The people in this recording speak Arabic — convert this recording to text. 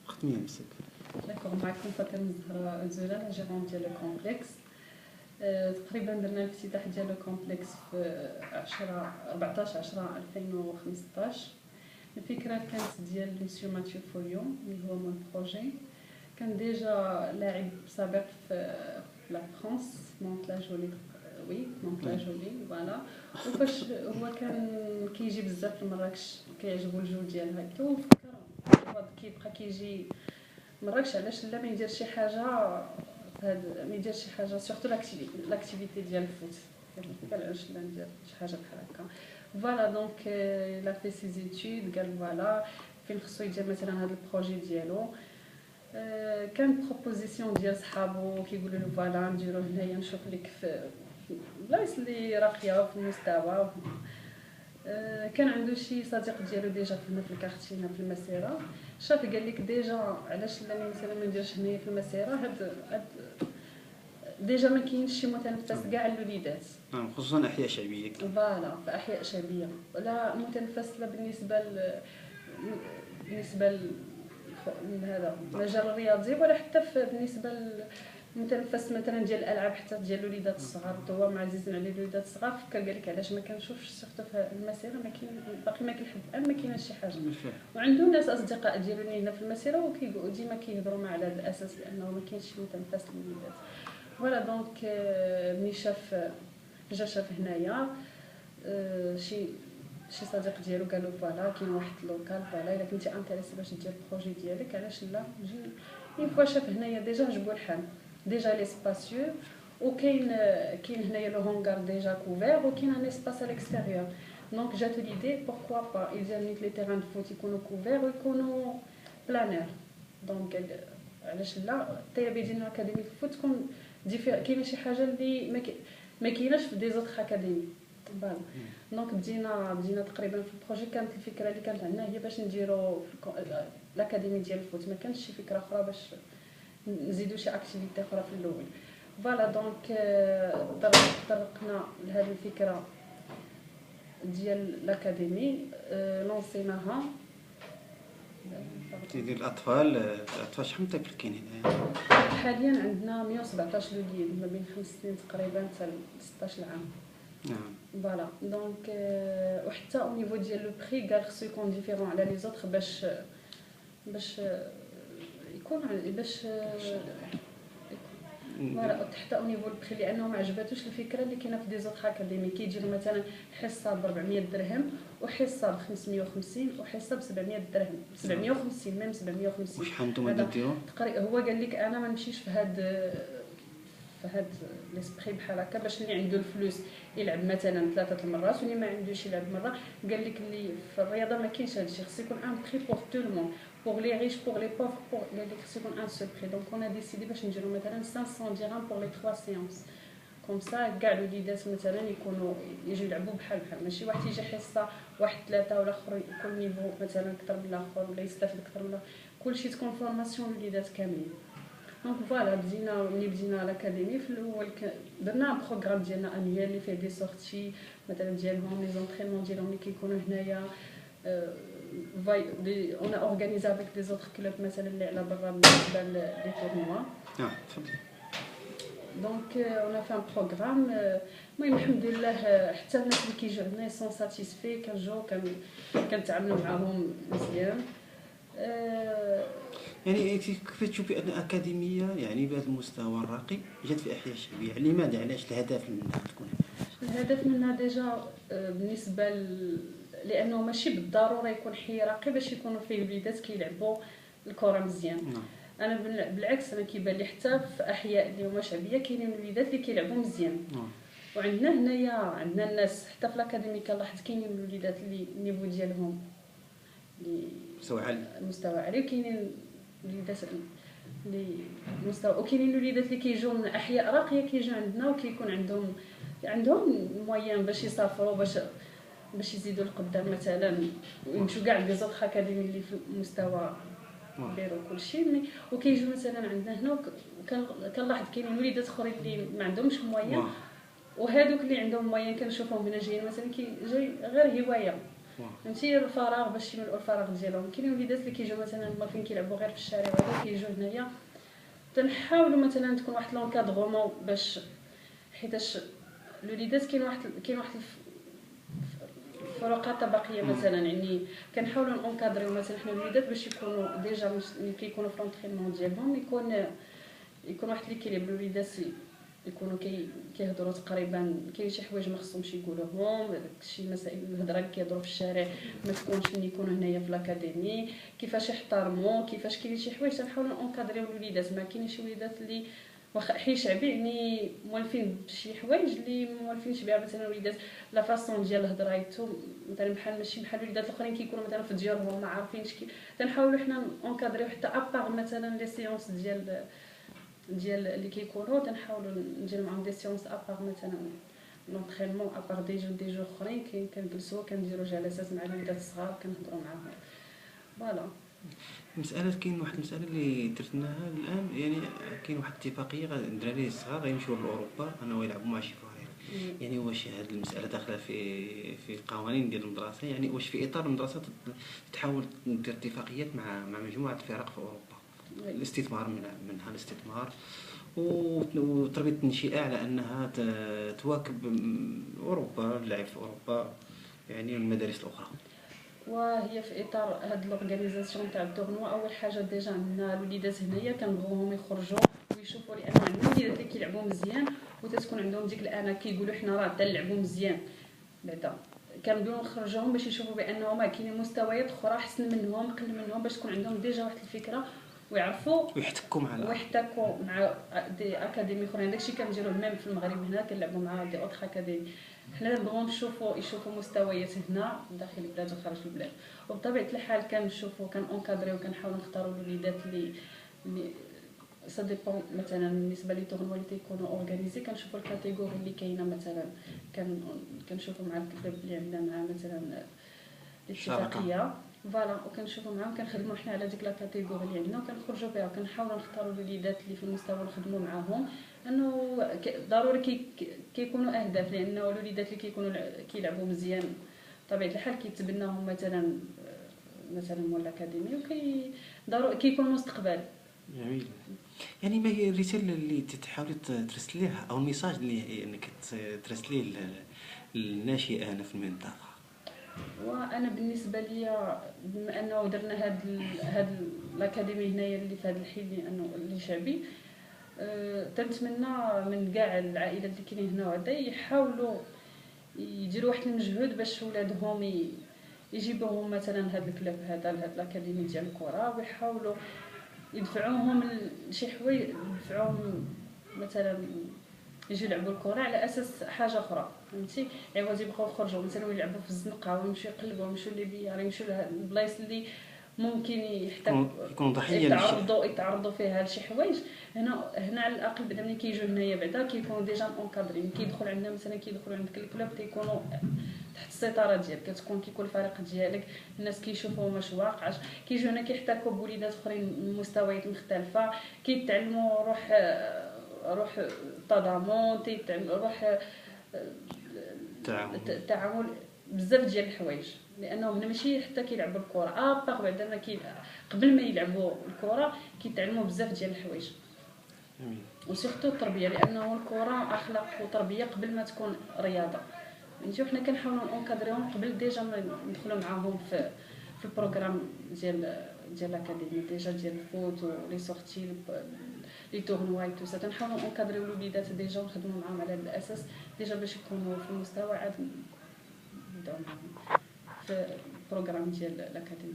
ختمي نفسك. داكوغ، معكم فاطمه الزهراء الزولا، جيرون ديال الكومبلكس. تقريبا درنا الافتتاح ديال الكومبلكس في 14/10/2015. الفكره كانت ديال مسيو ماتيو فوليو اللي هو من بروجي، كان ديجا لاعب سابق في لا فرانس مونت لا جولي، مونت لا جولي فوالا. وفاش هو كان كيجي بزاف لمراكش كيعجبو الجو ديالها تو فكر كيبقى كيجي مراكش، علاش لا ما يدير شي حاجه هاد، ما يدير شي حاجه سورتو لاكتيفيتي ديال الفوت، علاش لا ندير شي حاجه بحال هكا فوالا. دونك لا في سي زيتود، قال فوالا فين خصو يدير مثلا هاد البروجي ديالو. كان بروبوزيسيون ديال صحابو كيقولوا له فوالا نديرو هنايا، نشوف لك في بلايص اللي راقيه في المستوى. كان عنده شي صديق ديالو ديجا هنا في الكارتينا في المسيره، شاف قال لك ديجا علاش لا مثلا ما نديرش هنايا في المسيره، هاد ديجا ما كاينش شي متنفس كاع الوليدات، خصوصا احياء شعبيه فوالا في احياء شعبيه، لا متنفس لا بالنسبه لهذا المجال الرياضي ولا حتى بالنسبه المتنفس مثلا ديال الالعاب حتى ديال الوليدات الصغار. هو معززين على الوليدات الصغار، فكر قال لك علاش ما كنشوفش سيرتو في المسيره ما كاين باقي ما كاين حد الان ما كاينش شي حاجه. وعنده ناس اصدقاء ديالو هنا في المسيره وكيقولوا ديما كيهضروا معاه على هذا الاساس لانه ما كاينش شي متنفس للوليدات فوالا. دونك ملي شاف هنايا شي صديق ديالو قالوا فوالا كاين واحد لوكال فوالا الا كنتي انتريسي باش دير البروجي ديالك علاش لا نجي. اون فوا شاف هنايا ديجا عجبو الحال، ديجا لي سباسيو، وكاين هنايا لو هونغار ديجا كوفير، وكاين ان اسباس على الاكستيريور. دونك جات ليدي بوركوا با يدير لي تيران دو فوت يكونوا كوفير ويكونوا بلانير. دونك علاش لا الطلبه ديالنا اكاديمي الفوت تكون كاينه شي حاجه اللي ما كايناش في دي زوطخ اكاديمي فوالا. دونك بدينا تقريبا في البروجي. كانت الفكره اللي كانت عندنا هي باش نديرو الاكاديمي ديال الفوت، ما كانش شي فكره اخرى باش نزيدو شي اكتيفيتي اخرى في الاول فوالا. دونك طرقنا لهذه الفكره ديال الاكاديمي، لونسيناها ديال الاطفال شحال من طفل كاين هنايا؟ حاليا عندنا 117 وليد ما بين 5 سنين تقريبا حتى 16 عام. نعم فوالا. دونك وحتى او نيفو ديال لو بري قال خصو يكون ديفيرون على لي زوطخ باش يكون فوالا حتى او نيفو البري، لانه ما عجباتوش الفكره اللي كاينه في دي زوطخ اكاديمي كيديروا مثلا حصه ب 400 درهم وحصه ب 550 وحصه ب 700 درهم 750 ميم 750. وشحال نتوما ديروا؟ هو قال لك انا ما نمشيش في هاد ليسبري بحال هكا باش اللي عنده الفلوس يلعب مثلا 3 المرات واللي ما عندوش يلعب مره. قال لك اللي في الرياضه ما كاينش هادشي، خص يكون ان بري بور تو المون، بور لي ريش بور لي بوفر قال لك خص يكون ان سول بري. دونك انا ديسيدي باش نديرو مثلا 500 درهم بور لي 3 سيونس كوم سا كاع الوليدات مثلا يكونوا يجيو يلعبوا بحال ماشي واحد يجي حصه واحد 3 ولا اخر يكون نيفو مثلا اكثر من الاخر ولا يستافد اكثر من كلشي تكون فورماسيون الوليدات كاملين. دونك فوالا بدينا الاكاديمي في الاول درنا بروغرام ديالنا انيوال اللي فيه دي سورتي مثلا ديالهم لي زونطرينمون ديالهم اللي كيكونوا هنايا. اون اورغانيزا افيك دي زوطخ كلوب مثلا اللي على برا بالنسبه لي تورنوا. تفضل. دونك اون فان بروغرام. المهم الحمد لله حتى الناس اللي كيجيو عندنا سون ساتيسفي، كنجيو كنتعاملوا معاهم مزيان. يعني كيف تشوفي ان اكاديميه يعني بهذا المستوى الراقي جات في احياء شعبيه، لماذا علاش الهدف منها تكون؟ الهدف منها ديجا بالنسبه لانه ماشي بالضروره يكون حي راقي باش يكونوا فيه وليدات كيلعبوا الكره مزيان. انا بالعكس انا كيبان لي حتى في احياء اللي هما شعبيه كاينين وليدات اللي كيلعبوا مزيان. وعندنا هنايا عندنا الناس حتى في الاكاديمي كنلاحظ كاينين الوليدات اللي النيفو ديالهم اللي مستوى عالي، وكاينين وليدات اللي مستوى، وكاينين الوليدات اللي كيجيو من احياء راقيه كيجيو عندنا وكيكون عندهم موين باش يسافروا باش يزيدوا القدام مثلا ويمشوا كاع لي زوطخ اكاديمي اللي في المستوى بيرو كلشي. وكيجيو مثلا عندنا هنا كنلاحظ كاينين وليدات اخرين اللي ما عندهمش موين، وهذوك اللي عندهم موين كنشوفهم هنا جايين مثلا جاي غير هوايه فهمتي الفراغ باش يملؤوا الفراغ ديالهم. كاينين وليدات اللي كيجيو مثلا مالفين كيلعبوا غير في الشارع وهذا كيجيو هنايا، تنحاولوا مثلا تكون واحد لونكادغومون باش حيتاش الوليدات كاين واحد فروقات طبقيه مثلا، يعني كنحاولوا نونكادريو مثلا حنا الوليدات باش يكونوا ديجا ملي كيكونوا في لونطرينمون ديالهم يكون واحد ليكيليبر. الوليدات يكونوا كيهضروا تقريبا، كاين شي حوايج ما خصهمش يقولوهم، شي مسائل الهضره اللي كيهضروا في الشارع ما تكونش ملي يكونوا هنايا في لاكاديمي، كيفاش يحترموا، كيفاش كاين شي حوايج تنحاولوا نونكادريو الوليدات. ما كاينش شي وليدات اللي واخا حي شعبي يعني موالفين بشي حوايج اللي موالفينش بها، مثلا وليدات لا فاصون ديال الهضرايتو مثلا بحال ماشي بحال الوليدات الاخرين كيكونوا مثلا في ديالهم ما عارفينش تنحاولوا حنا نونكادريو حتى ابار مثلا لي سيونس ديال اللي كيكونوا تنحاولوا نديروا معاهم دي سيونس ابار مثلا لونطرينمون ابار دي جو اخرين كنجلسوا كنديروا جلسات مع الوليدات الصغار كنهضروا معاهم. فوالا مسألة كاين واحد المسألة اللي درتناها الآن، يعني كاين واحد الاتفاقية الدراري الصغار غيمشيو لأوروبا أنه يلعبوا مع شي فريق، يعني واش هذه المسألة داخلة في القوانين ديال المدرسة؟ يعني واش في إطار المدرسة تحاول دير اتفاقيات مع مجموعة الفرق في أوروبا، الاستثمار منها الاستثمار وتربية التنشئة على أنها تواكب أوروبا، اللعب في أوروبا يعني المدارس الأخرى؟ وهي في اطار هاد لورغانيزاسيون تاع التورنوا. اول حاجه ديجا عندنا الوليدات هنايا كنبغوهم يخرجوا ويشوفوا، لان عندنا الوليدات اللي كيلعبوا مزيان وتتكون عندهم ديك الانا كيقولوا حنا راه تنلعبوا مزيان، بعدا كنبغيو نخرجوهم باش يشوفوا بانهم كاينين مستويات اخرى احسن منهم اقل منهم، باش تكون عندهم ديجا واحد الفكره ويعرفوا ويحتكوا مع دي اكاديمي اخرين. داكشي كنديروه ميم في المغرب هنا كنلعبوا مع دي اوتر اكاديمي. حنا نبغيو يشوفوا مستويات هنا داخل البلاد وخارج البلاد، وبطبيعه الحال كنشوفوا كنونكادريو كنحاولوا نختاروا الوليدات اللي سا ديبون. مثلا بالنسبه لي تورنوا اللي تيكونوا اورغانيزي كنشوفوا الكاتيجوري اللي كاينه، مثلا كنشوفوا مع الكلوب اللي عندنا مع مثلا الاتفاقيه فوالا، وكنشوفوا معاهم كنخدموا حنا على ديك لا كاتيجوري اللي عندنا وكنخرجوا بها وكنحاولوا نختاروا الوليدات اللي في المستوى نخدموا معاهم. انه ضروري كيكونوا اهداف، لانه الوليدات اللي كيكونوا كيلعبوا مزيان بطبيعه الحال كيتبناهم مثلا مول الاكاديمي ضروري كيكون مستقبل. جميل. يعني ما هي الرساله اللي تحاولي ترسليها او الميساج اللي انك ترسليه للناشئه هنا في المنطقه؟ وانا بالنسبه لي بما انه درنا هاد الاكاديمي هنايا اللي في هذا الحي اللي شعبي، تنتمنى من كاع العائلات اللي كاينين هنا وهذا يحاولوا يديروا واحد المجهود باش ولادهم يجيبوهم مثلا هاد الكلوب هذا لهاد الاكاديمي ديال الكره، ويحاولوا يدفعوهم لشي حوايج، يدفعوهم مثلا يجيو يلعبوا الكره على اساس حاجه اخرى، فهمتي؟ عوض يبقاو يخرجوا مثلا ويلعبوا في الزنقه ويمشيو يقلبوا ويمشيو لليبيا يمشيو للبلايص اللي ممكن يكونوا ضحيه يتعرضوا فيها لشي حوايج. هنا على الاقل بعدا ملي كيجيو هنايا بعدا كيكونوا ديجا اونكادرين، كيدخل عندنا مثلا كيدخلوا عندك الكلوب تيكونوا تحت السيطره ديالك، كيكون الفريق ديالك الناس كيشوفوا واش واقعش، كيجيو هنا كيحتكوا بوليدات اخرين من مستويات مختلفه، كيتعلموا روح التضامن، تيتعلموا روح التعامل، بزاف ديال الحوايج. لانهم هنا ماشي حتى كيلعبوا الكره باغ بعدا قبل ما يلعبوا الكره كيتعلموا بزاف ديال الحوايج وسورتو التربيه، لانه الكره اخلاق وتربيه قبل ما تكون رياضه. نجيو حنا كنحاولوا نونكادريهم قبل ديجا ما ندخلوا معاهم في البروغرام ديال الاكاديمي ديجا ديال الفوت ولي سورتي لي تورنوا تو سا، تنحاولوا نونكادريو الوليدات ديجا ونخدموا معاهم على هذا الاساس ديجا باش يكونوا في المستوى عاد نبداو معاهم في البروغرام ديال الاكاديمي.